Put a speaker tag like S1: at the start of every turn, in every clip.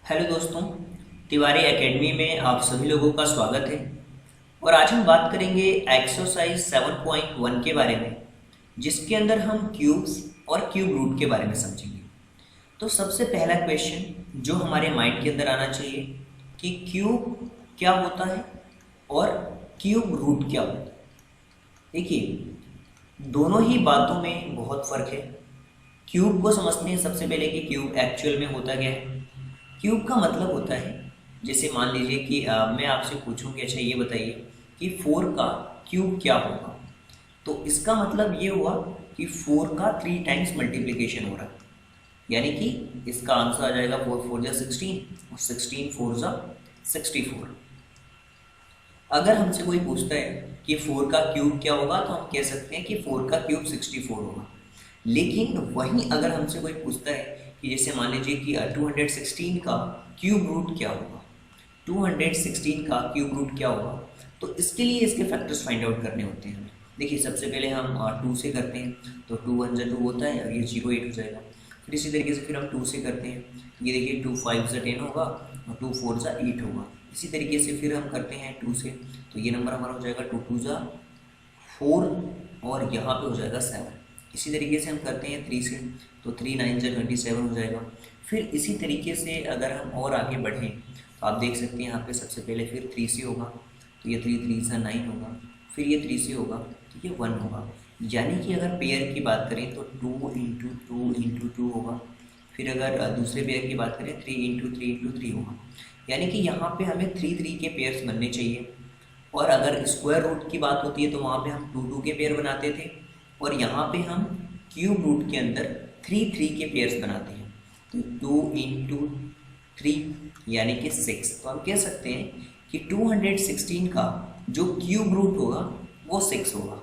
S1: Hello दोस्तों, Tiwari academy में आप सभी लोगों का स्वागत है। और आज हम बात करेंगे एक्सरसाइज 7.1 के बारे में, जिसके अंदर हम क्यूब्स और क्यूब रूट के बारे में समझेंगे। तो सबसे पहला क्वेश्चन जो हमारे माइंड के अंदर आना चाहिए कि क्यूब क्या होता है और क्यूब रूट क्या होता है। देखिए, दोनों ही बातों में बहुत फ़र्क है। क्यूब को समझते हैं सबसे पहले कि क्यूब एक्चुअल में होता क्या है। क्यूब का मतलब होता है, जैसे मान लीजिए कि मैं आपसे पूछूं कि अच्छा ये बताइए कि 4 का क्यूब क्या होगा। तो इसका मतलब ये हुआ कि 4 का 3 टाइम्स मल्टीप्लिकेशन हो रहा है, यानी कि इसका आंसर आ जाएगा 4 4 जा 16 और 16 4 जा 64। अगर हमसे कोई पूछता है कि 4 का क्यूब क्या होगा तो हम कह सकते हैं कि 4 का क्यूब 64 होगा। लेकिन वहीं अगर हमसे कोई पूछता है कि जैसे मान लीजिए कि 216 का क्यूब रूट क्या होगा, 216 का क्यूब रूट क्या होगा, तो इसके लिए इसके फैक्टर्स फाइंड आउट करने होते हैं हमें। देखिए, सबसे पहले हम 2 से करते हैं, तो 2 1 जा 2 होता है और ये 0 8 हो जाएगा। फिर इसी तरीके से फिर हम 2 से करते हैं, ये देखिए 2 5 जा 10 होगा और 2 4 जा 8 होगा। इसी तरीके से फिर हम करते हैं 2 से, तो ये नंबर हमारा हो जाएगा 2 2 जा 4 और यहाँ पे हो जाएगा 7। इसी तरीके से हम करते हैं 3 से, तो 3 9 जा 27 हो जाएगा। फिर इसी तरीके से अगर हम और आगे बढ़ें तो आप देख सकते हैं यहाँ पे सबसे पहले फिर 3 से होगा, तो ये 3 3 जा 9 होगा। फिर ये 3 से होगा तो ये 1 होगा। यानी कि अगर पेयर की बात करें तो 2 इंटू 2 इंटू 2 होगा। फिर अगर दूसरे पेयर की बात करें 3 इंटू 3 इंटू 3 होगा। यानी कि यहाँ पे हमें 3 3 के पेयर्स बनने चाहिए। और अगर स्क्वायर रूट की बात होती है तो वहाँ पे हम 2 2 के पेयर बनाते थे, और यहाँ पे हम क्यूब रूट के अंदर 3 3 के पेयर्स बनाते हैं। तो 2 इंटू 3 यानी कि 6। तो हम कह सकते हैं कि 216 का जो क्यूब रूट होगा वो 6 होगा।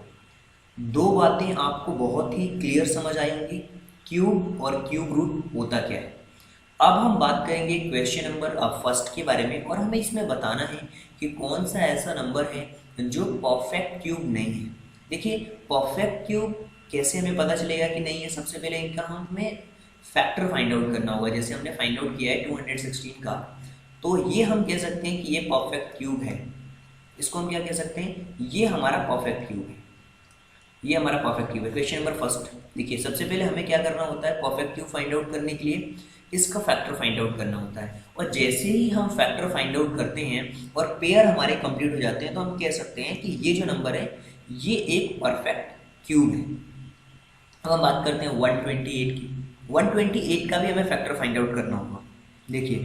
S1: दो बातें आपको बहुत ही क्लियर समझ आई होंगी, क्यूब और क्यूब रूट होता क्या है। अब हम बात करेंगे क्वेश्चन नंबर फर्स्ट के बारे में, और हमें इसमें बताना है कि कौन सा ऐसा नंबर है जो परफेक्ट क्यूब नहीं है। देखिए, परफेक्ट क्यूब कैसे हमें पता चलेगा कि नहीं है। सबसे पहले इनका हमें फैक्टर फाइंड आउट करना होगा। जैसे हमने फाइंड आउट किया है 216 का, तो ये हम कह सकते हैं कि ये परफेक्ट क्यूब है। इसको हम क्या कह सकते हैं, ये हमारा परफेक्ट क्यूब है। ये हमारा परफेक्ट क्यूब है। क्वेश्चन नंबर फर्स्ट देखिए, सबसे पहले हमें क्या करना होता है परफेक्ट क्यूब फाइंड आउट करने के लिए, इसका फैक्टर फाइंड आउट करना होता है। और जैसे ही हम फैक्टर फाइंड आउट करते हैं और पेयर हमारे कंप्लीट हो जाते हैं, तो हम कह सकते हैं कि ये जो नंबर है ये एक परफेक्ट क्यूब है। अब हम बात करते हैं 128 की। 128 का भी हमें फैक्टर फाइंड आउट करना होगा। देखिए,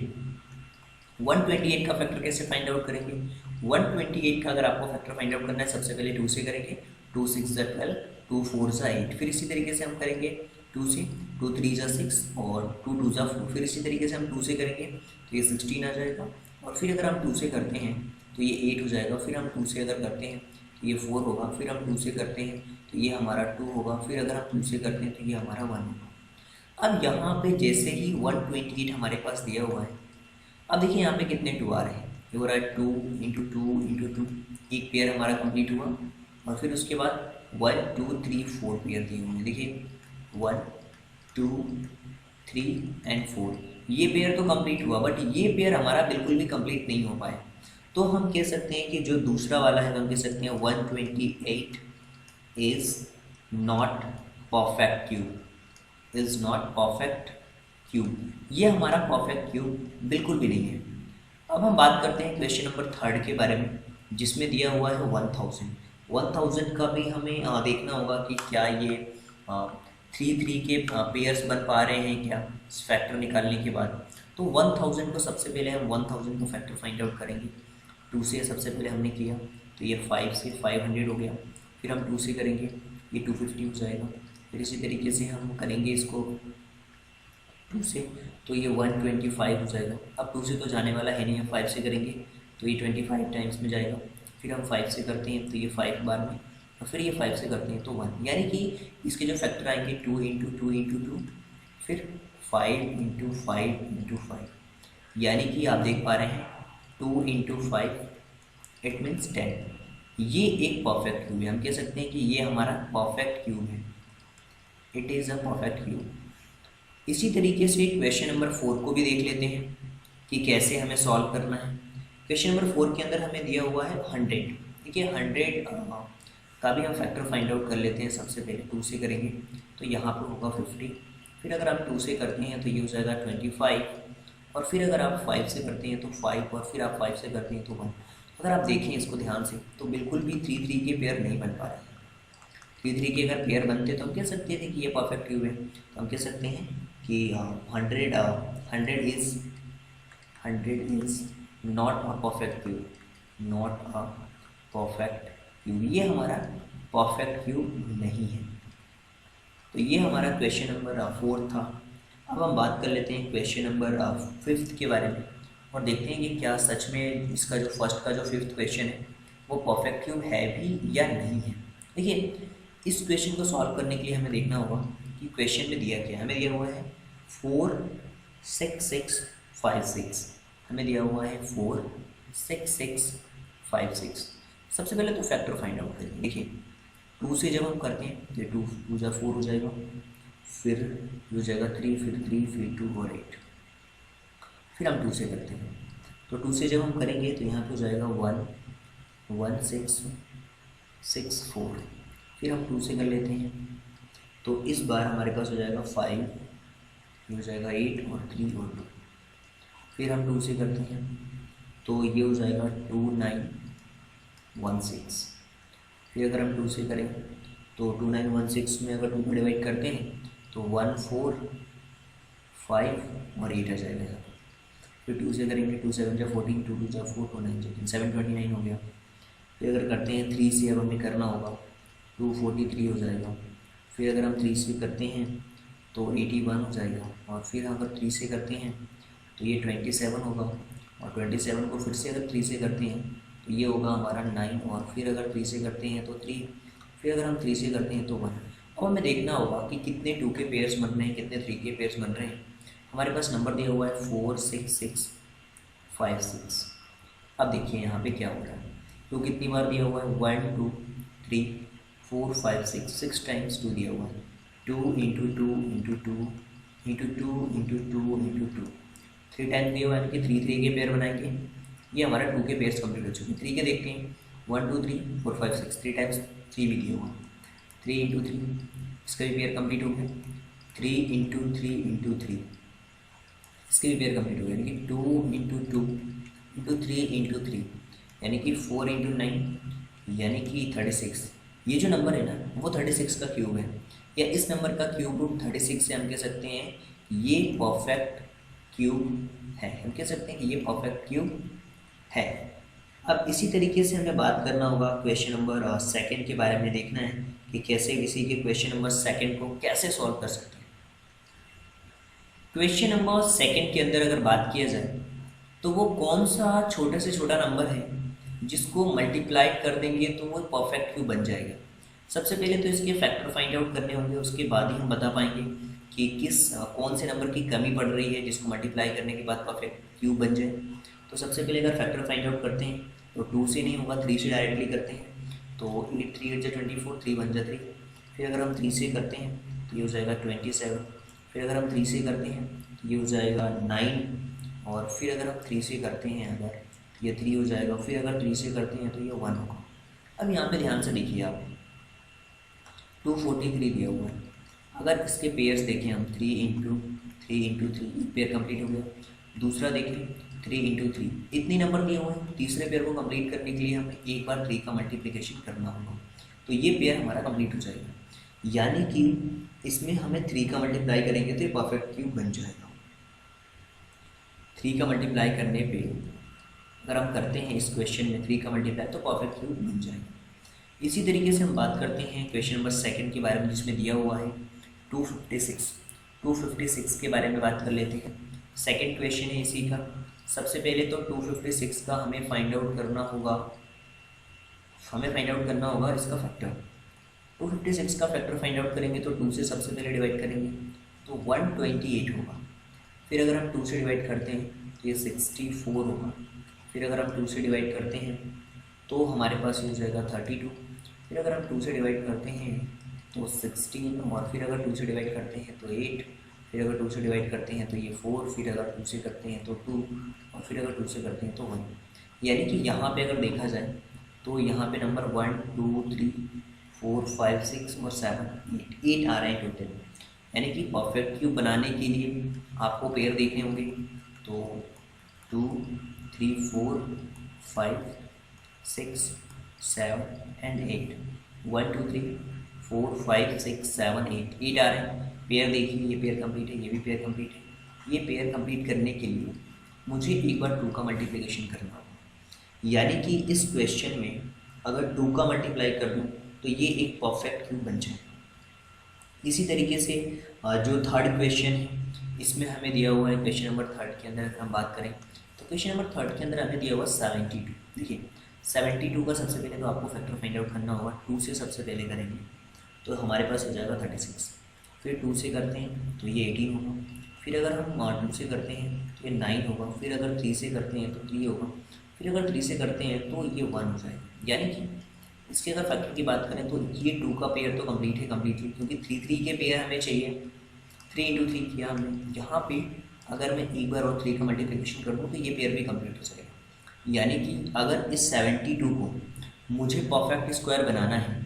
S1: 128 का फैक्टर कैसे फाइंड आउट करेंगे। 128 का अगर आपको फैक्टर फाइंड आउट करना है, सबसे पहले 2 से करेंगे, 2 6 जा 12, 2 4 जा 8। फिर इसी तरीके से हम करेंगे 2 से, 2 3 जा 6 और 2 2 जा 4। फिर इसी तरीके से हम 2 से करेंगे तो ये 16 आ जाएगा। और फिर अगर हम 2 से करते हैं तो ये 8 हो जाएगा। फिर हम 2 से अगर करते हैं तो ये 4 होगा। फिर हम 2 से करते हैं तो ये हमारा 2 होगा। फिर अगर हम 2 से करते हैं तो ये हमारा 1 होगा। अब यहाँ पे जैसे ही 128 हमारे पास दिया हुआ है, अब देखिए यहाँ पे कितने 2 आ रहे हैं। ये हो रहा है 2 इंटू 2 इंटू 2, एक पेयर हमारा कंप्लीट हुआ। और फिर उसके बाद 1 2 3 4 पेयर दिए होंगे। देखिए 1 2 3 एंड 4, ये पेयर तो कंप्लीट हुआ, बट ये पेयर हमारा बिल्कुल भी कंप्लीट नहीं हो पाया। तो हम कह सकते हैं कि जो दूसरा वाला है, हम कह सकते हैं 128 is not perfect cube, is not perfect cube. ये हमारा परफेक्ट क्यूब बिल्कुल भी नहीं है। अब हम बात करते हैं क्वेश्चन नंबर थर्ड के बारे में, जिसमें दिया हुआ है 1000। 1000 का भी हमें देखना होगा कि क्या ये 3 3 के पेयर्स बन पा रहे हैं क्या फैक्टर निकालने के बाद। तो 1000 को सबसे पहले हम 1000 को फैक्टर फाइंड आउट करेंगे। 2 से सबसे पहले हमने किया तो ये 5 से 500 हो गया। फिर हम 2 से करेंगे, ये 250 हो जाएगा। फिर इसी तरीके से हम करेंगे इसको 2 से, तो ये 125 हो जाएगा। अब 2 से तो जाने वाला है नहीं, हम 5 से करेंगे तो ये 25 टाइम्स में जाएगा। फिर हम 5 से करते हैं तो ये 5 बार में, और फिर ये 5 से करते हैं तो 1। यानी कि इसके जो फैक्टर आएंगे 2 इंटू 2 इंटू 2, फिर 5 इंटू 5 इंटू 5। यानी कि आप देख पा रहे हैं 2 इंटू 5 इट मीन्स 10। ये एक परफेक्ट क्यूब है। हम कह सकते हैं कि ये हमारा परफेक्ट क्यूब है, it is a perfect cube. इसी तरीके से क्वेश्चन नंबर 4 को भी देख लेते हैं। कि कैसे हमें सॉल्व करना है। क्वेश्चन नंबर 4 के अंदर हमें दिया हुआ है 100। देखिए 100 का भी हम फैक्टर फाइंड आउट कर लेते हैं। सबसे पहले 2 से करेंगे तो यहाँ पर होगा 50, फिर अगर आप 2 से करते हैं तो ये हो जाएगा 25, और फिर अगर आप 5 से करते हैं तो 5, और फिर आप 5 से करते हैं तो 1। अगर आप देखें इसको ध्यान से तो बिल्कुल भी 3 के पेयर नहीं बन पा रहे हैं। 3 के अगर पेयर बनते तो हम कह सकते थे कि ये परफेक्ट क्यूब है। तो हम कह सकते हैं कि 100 is not a perfect cube, not a perfect cube, ये हमारा परफेक्ट क्यूब नहीं है। तो ये हमारा क्वेश्चन नंबर 4 था। अब हम बात कर लेते हैं क्वेश्चन नंबर 5 के बारे में और देखते हैं कि क्या सच में इसका जो फर्स्ट का जो 5th क्वेश्चन है वो परफेक्ट क्यूब है भी या नहीं है। देखिए इस क्वेश्चन को सॉल्व करने के लिए हमें देखना होगा कि क्वेश्चन में दिया क्या है। हमें दिया हुआ है 4 6 6 5 6, हमें दिया हुआ है 4 6 6 5 6। सबसे पहले तो फैक्टर फाइंड आउट करेंगे। देखिए 2 से जब हम करते हैं तो 2 2 जा 4 हो जाएगा, फिर हो जाएगा 3, फिर 3, फिर 2 और 8। फिर हम 2 से करते हैं तो 2 से जब हम करेंगे तो यहाँ पे हो जाएगा 1 1 6 6 4। फिर हम 2 से कर लेते हैं तो इस बार हमारे पास हो जाएगा 5, ये हो जाएगा 8 और 3 और 2। फिर हम 2 से करते हैं तो ये हो जाएगा 2 9 1 6। फिर अगर हम 2 से करें तो 2 9 1 6 में अगर 2 को डिवाइड करते हैं तो 1 4 5 और 8 आ जाएगा यहाँ। फिर 2 से करेंगे 2 7 जा 14, 2 2 जा 4, 2 9 जा 7 29 हो गया। फिर अगर करते हैं 3 से अब हमें करना होगा 2 43 हो जाएगा। फिर अगर हम 3 से करते हैं तो 81 हो जाएगा, और फिर अगर 3 से करते हैं तो ये 27 होगा, और 27 को फिर से अगर 3 से करते हैं तो ये होगा हमारा 9, और फिर अगर 3 से करते हैं तो 3, फिर अगर हम 3 से करते हैं तो 1। अब हमें देखना होगा कि कितने 2 के पेयर्स बन रहे हैं, कितने 3 के पेयर्स बन रहे हैं। हमारे पास नंबर दिया हुआ है 4 6 6 5 6। अब देखिए यहाँ पे क्या हो रहा है। 2 कितनी बार दिया हुआ है 1 2 3 4 5 6, 6 टाइम्स 2 दिया हुआ है। 2 into 2 into 2 into 2 into 2 into 2, 3 times दिया हुआ है कि 3 3 के पेयर बनाएंगे। ये हमारा 2 के पेयर्स कंप्लीट हो चुके हैं। 3 के देखते हैं 1 2 3 4 5 6, 3 टाइम्स 3 भी दिया हुआ है। 3 इंटू 3, इसका भी पेयर कंप्लीट हो गया। 3 इंटू 3 इंटू 3, इसके भी पेयर कंप्लीट हो गया। यानी कि 2 इंटू 2 इंटू 3 इंटू 3, यानी कि 4 इंटू 9, यानी कि 36। ये जो नंबर है ना वो 36 का क्यूब है, या इस नंबर का क्यूब रूट 36 से हम कह सकते हैं ये परफेक्ट क्यूब है। हम कह सकते हैं कि ये परफेक्ट क्यूब है। अब इसी तरीके से हमें बात करना होगा क्वेश्चन नंबर 2 के बारे में। देखना है कि कैसे किसी के क्वेश्चन नंबर 2 को कैसे सॉल्व कर सकते हैं। क्वेश्चन नंबर 2 के अंदर अगर बात किया जाए तो वो कौन सा छोटे से छोटा नंबर है जिसको मल्टीप्लाई कर देंगे तो वो परफेक्ट क्यूब बन जाएगा। सबसे पहले तो इसके फैक्टर फाइंड आउट करने होंगे, उसके बाद ही हम बता पाएंगे कि कौन से नंबर की कमी पड़ रही है जिसको मल्टीप्लाई करने के बाद परफेक्ट क्यूब बन जाए। तो सबसे पहले अगर फैक्टर फाइंड आउट करते हैं तो 2 से नहीं होगा, 3 से डायरेक्टली करते हैं। तो 8 3 8 24, 3 1 3। फिर अगर हम 3 से करते हैं तो ये हो जाएगा 27। फिर अगर हम 3 से करते हैं तो ये हो जाएगा 9, और फिर अगर हम 3 से करते हैं अगर ये 3 हो जाएगा। फिर अगर 3 से करते हैं तो ये 1 होगा। अब यहाँ पे ध्यान से देखिए आप 243 दिया हुआ है। अगर इसके पेयर्स देखें हम 3 इंटू 3 पेयर कंप्लीट हो गया। दूसरा देखें 3 इंटू 3, इतनी नंबर दिए हुए हैं। तीसरे पेयर को कंप्लीट करने के लिए हमें एक बार 3 का मल्टीप्लिकेशन करना होगा, तो ये पेयर हमारा कंप्लीट हो जाएगा। यानी कि इसमें हमें 3 का मल्टीप्लाई करेंगे तो ये परफेक्ट क्यूब बन जाएगा। 3 का मल्टीप्लाई करने पे अगर हम करते हैं इस क्वेश्चन में 3 का मल्टीप्लाई तो परफेक्ट क्यूब बन जाएगा। इसी तरीके से हम बात करते हैं क्वेश्चन नंबर 2 के बारे में, जिसमें दिया हुआ है 256 के बारे में बात कर लेते हैं। सेकंड क्वेश्चन है इसी का। सबसे पहले तो 256 का हमें फाइंड आउट करना होगा इसका फैक्टर। 256 का फैक्टर फाइंड आउट करेंगे तो 2 से सबसे पहले डिवाइड करेंगे तो 128 होगा। फिर अगर हम 2 से डिवाइड करते हैं तो ये 64 होगा। फिर अगर हम 2 से डिवाइड करते हैं तो हमारे पास हो जाएगा 32। फिर अगर हम 2 से डिवाइड करते हैं तो 16, और फिर अगर 2 से डिवाइड करते हैं तो 8। फिर अगर 2 से डिवाइड करते हैं तो ये 4, फिर अगर 2 से करते हैं तो 2, और फिर अगर 2 से करते हैं तो 1। यानी कि यहाँ पे अगर देखा जाए तो यहाँ पे नंबर 1 2 3 4 5 6 और 7 8 आ रहे हैं टोटल। यानी कि परफेक्ट क्यूब बनाने के लिए आपको पेयर देखने होंगे, तो 2 3 4 5 6 7 एंड 8, 1 2 3 4 5 6 7 8 आ रहे हैं। पेयर देखिए, ये पेयर कंप्लीट है, ये भी पेयर कंप्लीट है। ये पेयर कंप्लीट करने के लिए मुझे एक बार 2 का मल्टीप्लिकेशन करना होगा। यानी कि इस क्वेश्चन में अगर 2 का मल्टीप्लाई कर दूँ तो ये एक परफेक्ट क्यूब बन जाए। इसी तरीके से जो थर्ड क्वेश्चन है इसमें हमें दिया हुआ है, क्वेश्चन नंबर 3 के अंदर अगर हम बात करें तो क्वेश्चन नंबर 3 के अंदर हमें दिया हुआ 72। देखिए 72 का सबसे पहले तो आपको फैक्टर फाइंड आउट करना होगा। 2 से सबसे पहले करेंगे तो हमारे पास हो जाएगा 36, फिर 2 से करते हैं तो ये 18 होगा, फिर अगर हम 2 से करते हैं तो ये 9 होगा, फिर अगर 3 से करते हैं तो 3 होगा, फिर अगर 3 से करते हैं तो ये 1 हो जाएगा। यानी कि इसके अगर फैक्टर की बात करें तो ये 2 का पेयर तो कंप्लीट है कम्प्लीटली, क्योंकि 3 3 के पेयर हमें चाहिए। 3 इंटू 3 किया हमने। यहाँ पे अगर मैं एक बार और 3 का मल्टीप्लिकेशन कर दूँ तो ये पेयर भी कंप्लीट हो जाएगा। यानी कि अगर इस 72 को मुझे परफेक्ट स्क्वायर बनाना है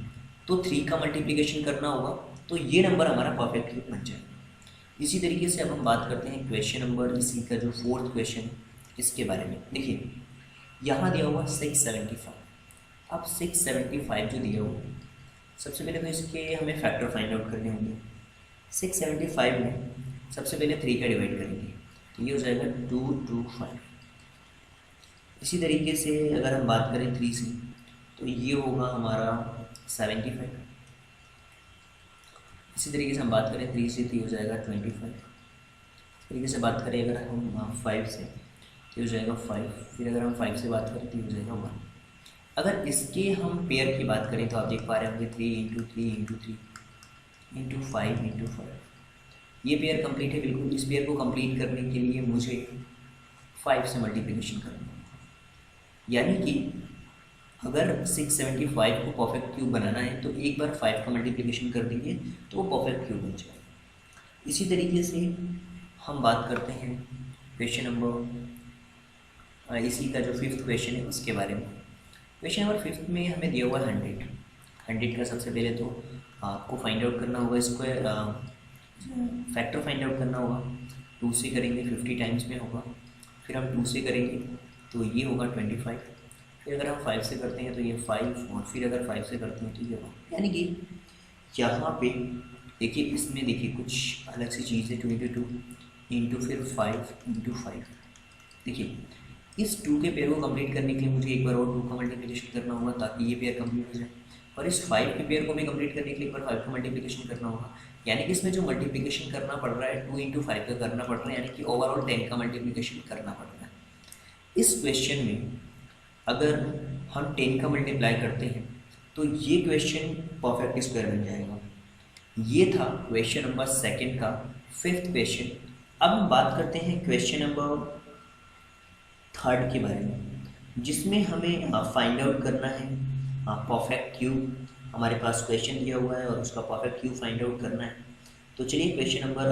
S1: तो 3 का मल्टीप्लिकेशन करना होगा, तो ये नंबर हमारा परफेक्ट क्यूब बन जाएगा। इसी तरीके से अब हम बात करते हैं क्वेश्चन नंबर, इसी का जो 4th क्वेश्चन है इसके बारे में। देखिए यहाँ दिया हुआ 675। अब 675 जो दिया हुआ, सबसे पहले तो इसके हमें फैक्टर फाइंड आउट करने होंगे। 675 में सबसे पहले 3 का डिवाइड करेंगे तो ये हो जाएगा 225। इसी तरीके से अगर हम बात करें 3 से तो ये होगा हमारा 75। इसी तरीके से हम बात करें 3 से तो ये हो जाएगा 25। इस तरीके से बात करें अगर हम 5 से तो हो जाएगा 5, फिर अगर हम 5 से बात करें तो हो जाएगा 1। अगर इसके हम पेयर की बात करें तो आप देख पा रहे होंगे 3 इंटू 3 इंटू 3 इंटू 5 इंटू 5, ये पेयर कंप्लीट है बिल्कुल। इस पेयर को कंप्लीट करने के लिए मुझे 5 से मल्टीप्लिकेशन करना होगा। यानी कि अगर 675 को परफेक्ट क्यूब बनाना है तो एक बार 5 का मल्टीप्लिकेशन कर देंगे तो वो परफेक्ट क्यूब बन जाएगा। इसी तरीके से हम बात करते हैं क्वेश्चन नंबर, इसी का जो 5th क्वेश्चन है उसके बारे में। क्वेश्चन नंबर 5 में हमें दिया हुआ 100 का सबसे पहले तो आपको फाइंड आउट करना होगा, स्क्वायर फैक्टर फाइंड आउट करना होगा। 2 से करेंगे 50 टाइम्स में होगा, फिर हम 2 से करेंगे तो ये होगा 25, फिर अगर हम 5 से करते हैं तो ये 5, और फिर अगर 5 से करते हैं तो ये होगा। यानी कि यहाँ पे देखिए, इसमें देखिए कुछ अलग सी चीज़ है। 22 इंटू फिर 5 इंटू 5। देखिए इस 2 के पेयर को कंप्लीट करने के लिए मुझे एक बार और 2 का मल्टीप्लिकेशन करना होगा ताकि ये पेयर कंप्लीट हो जाए, और इस 5 के पेयर को भी कंप्लीट करने के लिए एक बार 5 का मल्टीप्लिकेशन करना होगा। यानी कि इसमें जो मल्टीप्लिकेशन करना पड़ रहा है 2 इंटू 5 का करना पड़ रहा है, यानी कि ओवरऑल 10 का मल्टीप्लिकेशन करना पड़ रहा है। इस क्वेश्चन में अगर हम 10 का मल्टीप्लाई करते हैं तो ये क्वेश्चन परफेक्ट स्क्वायर बन जाएगा। ये था क्वेश्चन नंबर 2 का 5th क्वेश्चन। अब हम बात करते हैं क्वेश्चन नंबर 3 के बारे में, जिसमें हमें फाइंड आउट करना है परफेक्ट क्यूब। हमारे पास क्वेश्चन दिया हुआ है और उसका परफेक्ट क्यूब फाइंड आउट करना है। तो चलिए क्वेश्चन नंबर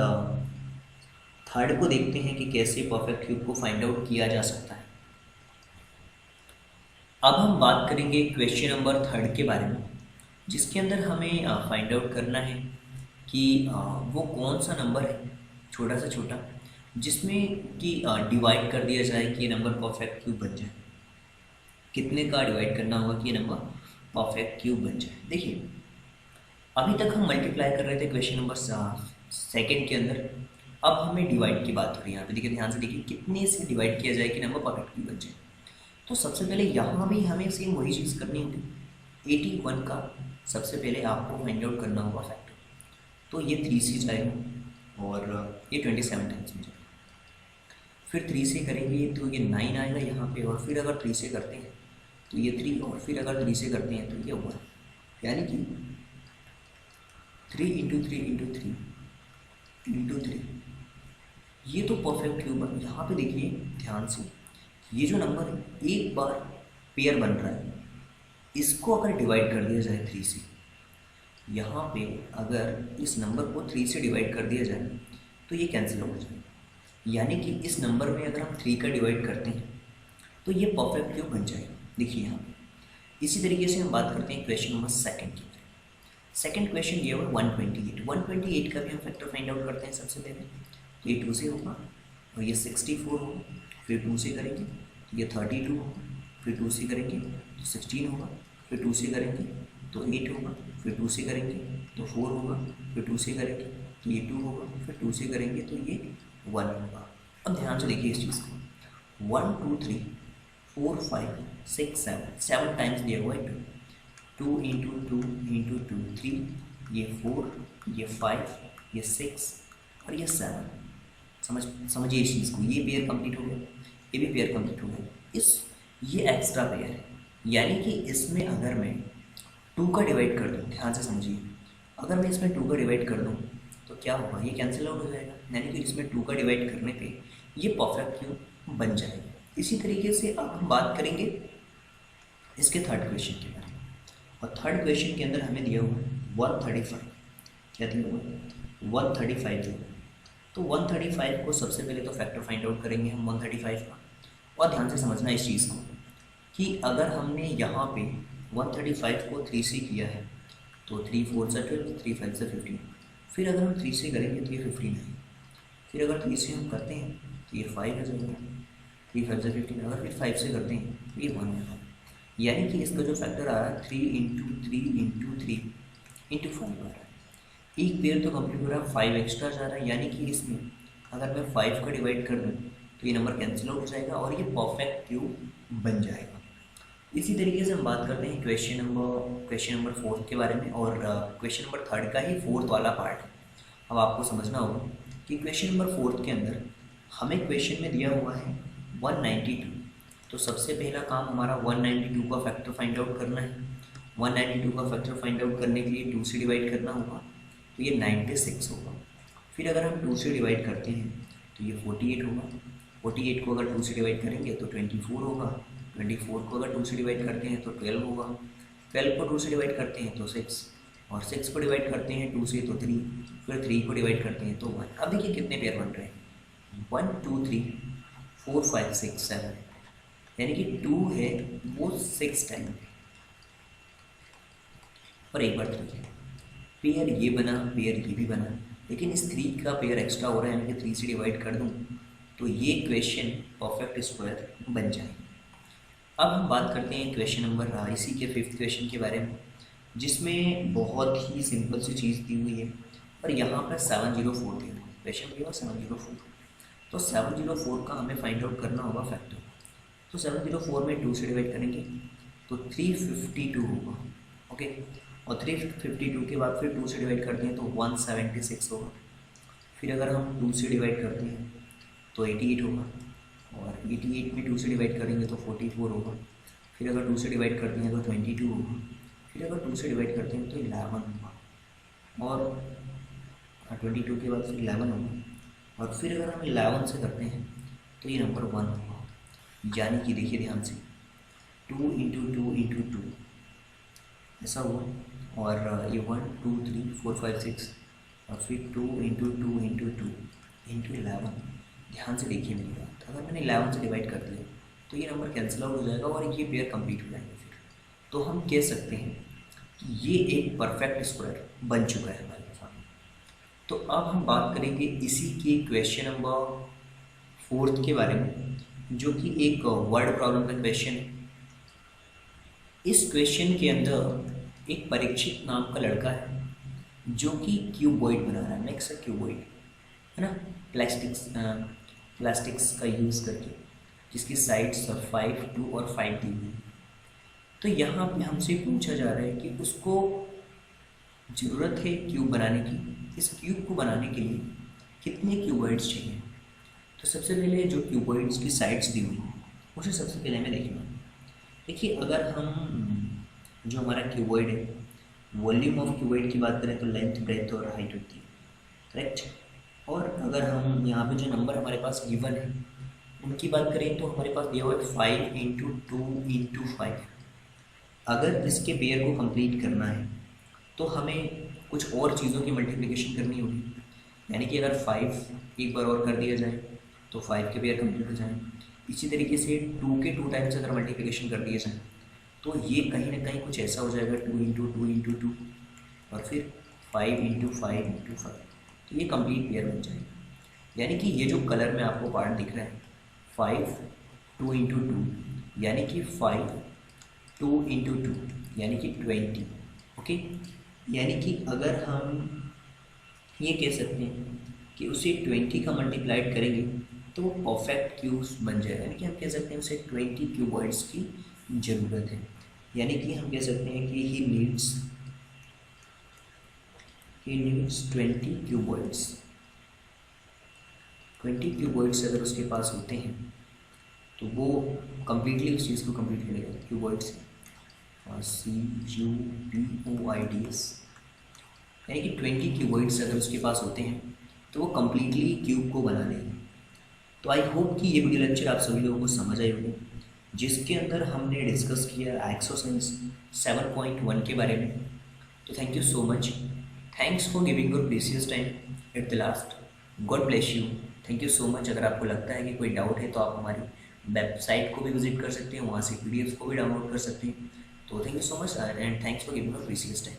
S1: 3 को देखते हैं कि कैसे परफेक्ट क्यूब को फाइंड आउट किया जा सकता है। अब हम बात करेंगे क्वेश्चन नंबर 3 के बारे में, जिसके अंदर हमें फाइंड आउट करना है कि वो कौन सा नंबर है छोटा से छोटा जिसमें कि डिवाइड कर दिया जाए कि ये नंबर परफेक्ट क्यूब बन जाए। कितने का डिवाइड करना होगा कि ये नंबर परफेक्ट क्यूब बन जाए। देखिए अभी तक हम मल्टीप्लाई कर रहे थे क्वेश्चन नंबर 2 के अंदर, अब हमें डिवाइड की बात हो रही है। यहाँ पे देखिए, ध्यान से देखिए कितने से डिवाइड किया जाए कि नंबर परफेक्ट क्यूब बन जाए। तो सबसे पहले यहाँ भी हमें सेम वही चीज़ करनी होगी। 81 का सबसे पहले आपको फाइंड आउट करना होगा फैक्टर, तो ये 3 से जाएगा और ये 27 टाइम्स में जाएगा। फिर 3 से करेंगे तो ये 9 आएगा यहाँ पे, और फिर अगर 3 से करते हैं तो ये 3, और फिर अगर 3 से करते हैं तो ये 1। यानी कि 3 इंटू 3 इंटू 3 इंटू 3, ये तो परफेक्ट क्यूब है। यहाँ पे देखिए ध्यान से, ये जो नंबर है एक बार पेयर बन रहा है, इसको अगर डिवाइड कर दिया जाए 3 से, यहाँ पे अगर इस नंबर को 3 से डिवाइड कर दिया जाए तो ये कैंसिल हो जाएगा। यानी कि इस नंबर में अगर हम 3 का डिवाइड करते हैं तो ये परफेक्ट क्यूब बन जाएगा। देखिए यहाँ पे इसी तरीके से हम बात करते हैं क्वेश्चन नंबर सेकंड की। सेकंड क्वेश्चन ये हुआ 128 का भी हम फैक्टर फाइंड आउट करते हैं सबसे पहले। तो ये 2 से होगा और ये 64 होगा, फिर 2 से करेंगे तो ये 32 होगा, फिर 2 से करेंगे तो 16 होगा, फिर 2 से करेंगे तो 8 होगा, फिर 2 से करेंगे तो 4 होगा, फिर 2 से करेंगे तो ये 2 होगा, फिर 2 से करेंगे तो ये 1 होगा। अब ध्यान से देखिए इस चीज़ को, 1 2 3 4 5 6 7 टाइम्स दिया हुआ है 2 इंटू 2 इंटू 2 3, ये 4, ये 5, ये 6 और ये 7। समझिए इस चीज़ को, ये पेयर कंप्लीट हो गया, ये भी पेयर कंप्लीट हो गया। ये एक्स्ट्रा पेयर है, यानी कि इसमें अगर मैं 2 का डिवाइड कर दूँ, ध्यान से समझिए, अगर मैं इसमें 2 का डिवाइड कर दूँ तो क्या होगा, ये कैंसिल आउट हो जाएगा। यानी कि इसमें 2 का डिवाइड करने पे ये परफेक्ट क्यूब बन जाएगा। इसी तरीके से अब हम बात करेंगे इसके थर्ड क्वेश्चन के बारे में। और थर्ड क्वेश्चन के अंदर हमें दिया हुआ है 135। क्या दिया हुआ है, 135 दिया हुआ है। तो 135 को सबसे पहले तो फैक्टर फाइंड आउट करेंगे हम 135 का। और ध्यान से समझना इस चीज़ को कि अगर हमने यहाँ पे 135 को 3 से किया है तो 3 4 से 12, 3 5 से 15, फिर अगर हम 3 से करेंगे तो ये 15 है, फिर अगर 3 से हम करते हैं तो ये 5 है जाएगा, 3 5 से 15, अगर फिर 5 से करते हैं तो ये 1 होगा। यानी कि इसका जो फैक्टर आ रहा है 3 इंटू 3 इंटू 3 इंटू 5 आ रहा है। एक पेयर तो कंप्लीट हो रहा है, 5 एक्स्ट्रा जा रहा है। यानी कि इसमें अगर मैं 5 का डिवाइड कर दूँ तो ये नंबर कैंसिल आउट हो जाएगा और ये परफेक्ट क्यूब बन जाएगा। इसी तरीके से हम बात करते हैं क्वेश्चन नंबर 4 के बारे में। और क्वेश्चन नंबर 3 का ही 4th वाला पार्ट है। अब आपको समझना होगा कि क्वेश्चन नंबर 4 के अंदर हमें क्वेश्चन में दिया हुआ है 192। तो सबसे पहला काम हमारा 192 का फैक्टर फाइंड आउट करना है। 192 का फैक्टर फाइंड आउट करने के लिए 2 से डिवाइड करना होगा, तो ये 96 होगा। फिर अगर हम 2 से डिवाइड करते हैं तो ये 48 होगा। 48 को अगर 2 से डिवाइड करेंगे तो 24 होगा। 24 को अगर 2 से डिवाइड करते हैं तो 12 होगा। 12 को 2 से डिवाइड करते हैं तो 6, और 6 को डिवाइड करते हैं 2 से तो 3, फिर 3 को डिवाइड करते हैं तो 1। अब देखिए कितने पेयर बन रहे हैं, 1 2 3 4 5 6 7, यानी कि 2 है वो 6 टाइम और एक बार 3 है। पेयर ये बना, पेयर ये भी बना, लेकिन इस 3 का पेयर एक्स्ट्रा हो रहा है, यानी कि 3 से डिवाइड कर दूँ तो ये क्वेश्चन परफेक्ट स्क्वायर बन जाए। अब हम बात करते हैं क्वेश्चन नंबर इसी के 5th क्वेश्चन के बारे में, जिसमें बहुत ही सिंपल सी चीज़ दी हुई है। और यहाँ पर 704 दिया हुआ क्वेश्चन दिया हुआ 704। तो 704 का हमें फाइंड आउट करना होगा फैक्टर। तो 704 में 2 से डिवाइड करेंगे तो 352 होगा, ओके। और 352 के बाद फिर 2 से डिवाइड करते हैं तो 176 होगा। फिर अगर हम 2 से डिवाइड करते हैं तो 88 होगा, और 88 में 2 से डिवाइड करेंगे तो 44 होगा। फिर अगर 2 से डिवाइड करते हैं तो 22 होगा। फिर अगर 2 से डिवाइड करते हैं तो 11 होगा, और 22 के बाद फिर 11 होगा। और फिर अगर हम 11 से करते हैं तो ये नंबर 1 होगा। यानी कि देखिए ध्यान से 2 इंटू 2 इंटू 2 ऐसा हुआ, और ये 1 2 3 4 5 6, और फिर 2 इंटू 2 इंटू 2 इंटू 11। ध्यान से देखिए मेरी बात, अगर मैंने 11 से डिवाइड कर दिया तो ये नंबर कैंसिल आउट हो जाएगा और ये पेयर कंप्लीट हो जाएंगे। फिर तो हम कह सकते हैं कि ये एक परफेक्ट स्क्वायर बन चुका है हमारे सामने। तो अब हम बात करेंगे इसी के क्वेश्चन नंबर 4th के बारे में, जो कि एक वर्ड प्रॉब्लम का क्वेश्चन है। इस क्वेश्चन के अंदर एक परीक्षित नाम का लड़का है जो कि क्यूबॉइड बना रहा है, मेक्स अ क्यूबॉइड, है ना, प्लास्टिक्स का यूज़ करके, जिसकी साइड्स 5 2 और 5 दी हुई है। तो यहाँ पे हमसे पूछा जा रहा है कि उसको ज़रूरत है क्यूब बनाने की। इस क्यूब को बनाने के लिए कितने क्यूबॉइड्स चाहिए। तो सबसे पहले जो क्यूबॉइड्स की साइड्स दी हुई है उसे सबसे पहले हमें देखना। देखिए अगर हम जो हमारा क्यूबॉइड है, वॉल्यूम ऑफ क्यूबॉइड की बात करें तो लेंथ ब्रेथ और हाइट होती है, करेक्ट। और अगर हम यहाँ पे जो नंबर हमारे पास गिवन है उनकी बात करें तो हमारे पास दिया हुआ है 5 इंटू 2 इंटू 5। अगर इसके पेयर को कंप्लीट करना है तो हमें कुछ और चीज़ों की मल्टीप्लिकेशन करनी होगी। यानी कि अगर 5 एक बार और कर दिया जाए तो 5 के पेयर कंप्लीट हो जाएँ। इसी तरीके से 2 के 2 टाइम्स अगर मल्टीप्लिकेशन कर दिए जाए तो ये कहीं ना कहीं कुछ ऐसा हो जाएगा, 2 इंटू 2 इंटू 2 और फिर 5 इंटू 5 इंटू 5, तो ये कंप्लीट पेयर बन जाएगी। यानी कि ये जो कलर में आपको पार्ट दिख रहा है 5 2 इंटू 2 यानी कि 5 2 इंटू 2 यानी कि 20। ओके, यानी कि अगर हम ये कह सकते हैं कि उसे 20 का मल्टीप्लाइड करेंगे तो वो परफेक्ट क्यूब्स बन जाएगा। यानी कि हम कह सकते हैं उसे 20 क्यूबॉइड्स की ज़रूरत है। यानी कि हम कह सकते हैं कि ही नीड्स 20 क्यूबॉइड्स। 20 क्यूबॉइड्स अगर उसके पास होते हैं तो वो कम्प्लीटली उस चीज़ को कंप्लीट करेगा। क्यूबॉइड्स CUBOIDS, यानी कि 20 क्यूबॉइड्स अगर उसके पास होते हैं तो वो कम्प्लीटली क्यूब को बना देंगे। तो आई होप कि ये वीडियो लेक्चर आप सभी लोगों को समझ आए होंगे, जिसके अंदर हमने डिस्कस किया एक्सरसाइज 7.1 के बारे में। तो thank you so much, thanks for giving your precious time at the last. God bless you, thank you so much. अगर आपको लगता है कि कोई डाउट है तो आप हमारी वेबसाइट को भी विजिट कर सकते हैं, वहाँ से PDFs को भी डाउनलोड कर सकते हैं। तो thank you so much and thanks for giving your precious time.